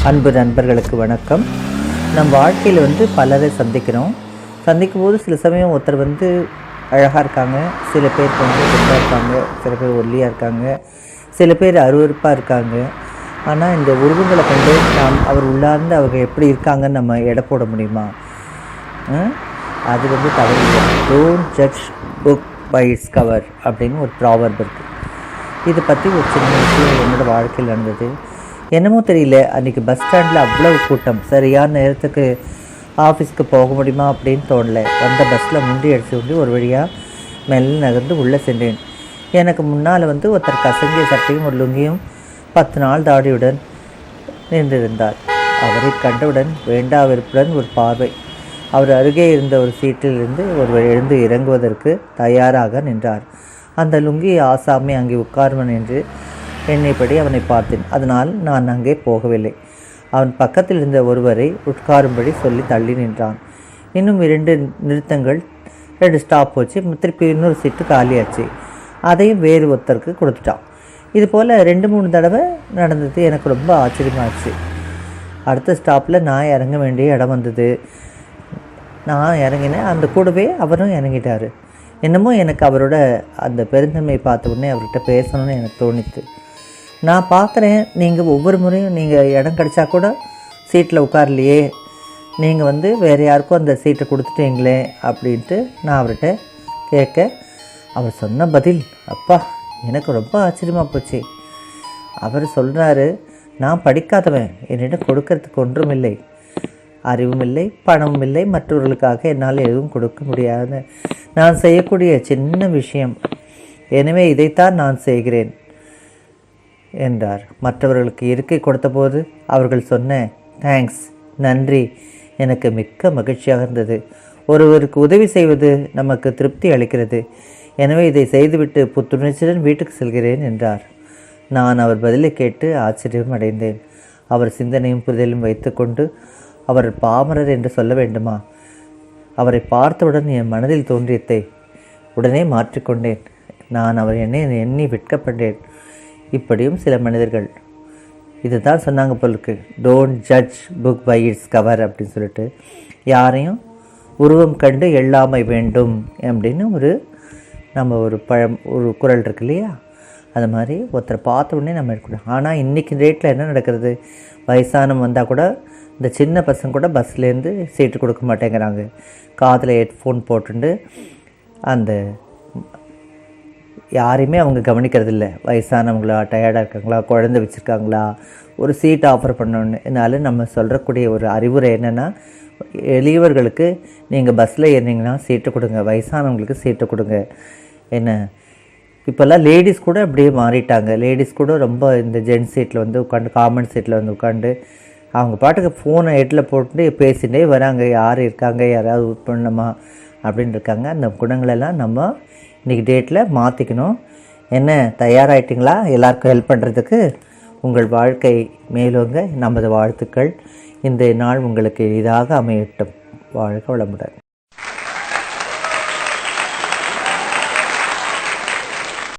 அன்பு நண்பர்களுக்கு வணக்கம். நம் வாழ்க்கையில் பலரை சந்திக்கும் போது சில சமயம் ஒருத்தர் அழகாக இருக்காங்க, சில பேர் குண்டாக இருக்காங்க, சில பேர் ஒல்லியாக இருக்காங்க, சில பேர் அருவருப்பாக இருக்காங்க. ஆனால் இந்த உருவங்களை கண்டு நாம் அவர் உள்ளார்ந்து அவங்க எப்படி இருக்காங்கன்னு நம்ம எடை போட முடியுமா? அது தவறு. Don't judge book by its cover அப்படின்னு ஒரு ப்ராவர்ப் இருக்குது. இதை பற்றி ஒரு சின்ன விஷயம் என்னோடய வாழ்க்கையில் நடந்தது. என்னமோ தெரியல, அன்றைக்கி பஸ் ஸ்டாண்டில் அவ்வளவு கூட்டம். சரியான நேரத்துக்கு ஆஃபீஸ்க்கு போக முடியுமா அப்படின்னு தோணலை. வந்த பஸ்ஸில் முண்டி அடித்து ஒரு வழியாக மெல்ல நகர்ந்து உள்ளே சென்றேன். எனக்கு முன்னால் ஒருத்தர் கசங்கிய சட்டையும் ஒரு லுங்கியும் 10 நாள் தாடியுடன் நின்றிருந்தார். அவரை கண்டவுடன் வேண்டா வெறுப்புடன் ஒரு பார்வை. அவர் அருகே இருந்த ஒரு சீட்டிலிருந்து ஒருவர் எழுந்து இறங்குவதற்கு தயாராக நின்றார். அந்த லுங்கி ஆசாமி அங்கே உட்கார்வன் என்று என்னைப்படி அவனை பார்த்தேன். அதனால் நான் அங்கே போகவில்லை. அவன் பக்கத்தில் இருந்த ஒருவரை உட்காரும்படி சொல்லி தள்ளி நின்றான். இன்னும் 2 நிறுத்தங்கள், 2 ஸ்டாப் போச்சு. திருப்பி இன்னொரு சீட்டு காலியாச்சு. அதையும் வேறு ஒருத்தருக்கு கொடுத்துட்டான். இது போல் 2-3 தடவை நடந்தது. எனக்கு ரொம்ப ஆச்சரியமாச்சு. அடுத்த ஸ்டாப்பில் நான் இறங்க வேண்டிய இடம் வந்தது. நான் இறங்கினேன், அந்த கூடவே அவரும் இறங்கிட்டார். என்னமோ எனக்கு அவரோட அந்த பெருந்தன்மை பார்த்த உடனே அவர்கிட்ட பேசணும்னு எனக்கு தோணித்து. நான் பார்க்குறேன், நீங்கள் ஒவ்வொரு முறையும் நீங்கள் இடம் கிடச்சா கூட சீட்டில் உட்காரலையே, நீங்கள் வேறு யாருக்கும் அந்த சீட்டை கொடுத்துட்டீங்களே அப்படின்ட்டு நான் அவர்கிட்ட கேட்க, அவர் சொன்ன பதில் அப்பா எனக்கு ரொம்ப ஆச்சரியமாக போச்சு. அவர் சொல்கிறாரு, நான் படிக்காதவன், என்னிடம் கொடுக்கறதுக்கு ஒன்றும் இல்லை, அறிவும் இல்லை, பணமும் இல்லை, மற்றவர்களுக்காக என்னால் எதுவும் கொடுக்க முடியாது. நான் செய்யக்கூடிய சின்ன விஷயம், எனவே இதைத்தான் நான் செய்கிறேன் என்றார். மற்றவர்களுக்கு இருக்கை கொடுத்தபோது அவர்கள் சொன்ன தேங்க்ஸ், நன்றி எனக்கு மிக்க மகிழ்ச்சியாக இருந்தது. ஒருவருக்கு உதவி செய்வது நமக்கு திருப்தி அளிக்கிறது. எனவே இதை செய்துவிட்டு புத்துணர்ச்சியுடன் வீட்டுக்கு செல்கிறேன் என்றார். நான் அவர் பதிலை கேட்டு ஆச்சரியம் அடைந்தேன். அவர் சிந்தனையும் புரிதலும் வைத்துக்கொண்டு அவர் பாமரர் என்று சொல்ல வேண்டுமா? அவரை பார்த்தவுடன் என் மனதில் தோன்றியதை உடனே மாற்றிக்கொண்டேன். நான் அவர் எண்ணி வெட்கப்பட்டேன். இப்படியும் சில மனிதர்கள் இதுதான் சொன்னாங்க போலுக்கு, don't judge book by its cover அப்படின்னு சொல்லிட்டு, யாரையும் உருவம் கண்டு எள்ளாமை வேண்டும் அப்படின்னு ஒரு குறள் இருக்கு இல்லையா? அது மாதிரி ஒருத்தரை பார்த்த உடனே நம்ம இருக்கக்கூடாது. ஆனால் இன்றைக்கி ரேட்டில் என்ன நடக்கிறது, வயசானவங்க வந்தால் கூட இந்த சின்ன பசங்க கூட பஸ்லேருந்து சீட்டு கொடுக்க மாட்டேங்கிறாங்க. காதில் ஹெட்ஃபோன் போட்டுண்டு அந்த யாரையுமே அவங்க கவனிக்கிறது இல்லை. வயசானவங்களா, டயர்டாக இருக்காங்களா, குழந்தை வச்சுருக்காங்களா, ஒரு சீட் ஆஃபர் பண்ணணுன்னு. இதனால் நம்ம சொல்கிறக்கூடிய ஒரு அறிவுரை என்னென்னா, எளியவர்களுக்கு நீங்கள் பஸ்ஸில் ஏறினீங்கன்னா சீட்டு கொடுங்க, வயசானவங்களுக்கு சீட்டு கொடுங்க. என்ன இப்போல்லாம் லேடிஸ் கூட அப்படியே மாறிட்டாங்க. லேடிஸ் கூட ரொம்ப இந்த ஜென்ஸ் சீட்டில் உட்காந்து, காமன் சீட்டில் உட்காந்து அவங்க பாட்டுக்கு ஃபோனை ஹெட்டில் போட்டு பேசிகிட்டே வராங்க. யார் இருக்காங்க, யாராவது பண்ணணுமா அப்படின்னு இருக்காங்க. அந்த குணங்களெல்லாம் நம்ம இன்றைக்கி டேட்டில் மாற்றிக்கணும். என்ன தயாராகிட்டிங்களா எல்லாருக்கும் ஹெல்ப் பண்ணுறதுக்கு? உங்கள் வாழ்க்கை மேலோங்க நமது வாழ்த்துக்கள். இந்த நாள் உங்களுக்கு எளிதாக அமையட்டும். வாழ்க வளமுடன்.